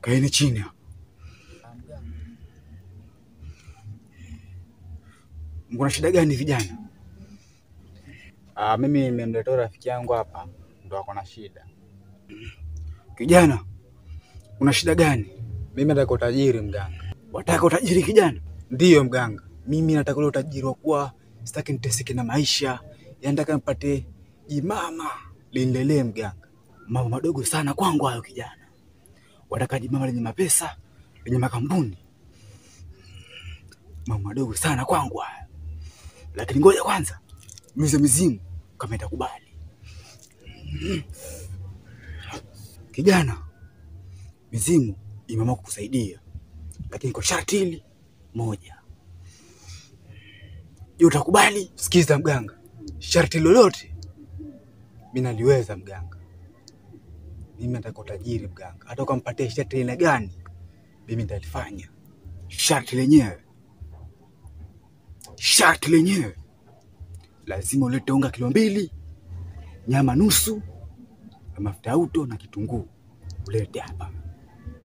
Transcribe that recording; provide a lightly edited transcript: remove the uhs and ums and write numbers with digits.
Kaeni chini hapa. Mna shida gani vijana? Mimi nimemletea rafiki yangu hapa, ndo ako na shida. Kijana, una shida gani? Mimi nataka utajiri mganga. Wataka utajiri kijana? Ndiyo mganga. Mimi nataka ule utajiri wa kuwa sitaki niteseke na maisha. Yaani nataka nipate jimama linilelee mganga. Mambo madogo sana kwangu hayo kijana. Wataka jimama lenye mapesa, lenye makampuni. Mambo madogo sana kwangu hayo. Lakini ngoja kwanza niulize mizimu kama itakubali. Kijana, mizimu imeamua kukusaidia. Lakini kwa sharti hili moja. Je, utakubali? Sikiza mganga. Sharti lolote mimi naliweza mganga. Mimi nataka utajiri mganga. Hata ukampatia sharti aina gani, mimi nitalifanya. Sharti lenyewe lazima ulete unga kilo 2, nyama nusu, na mafuta ya uto na kitunguu. Ulete hapa.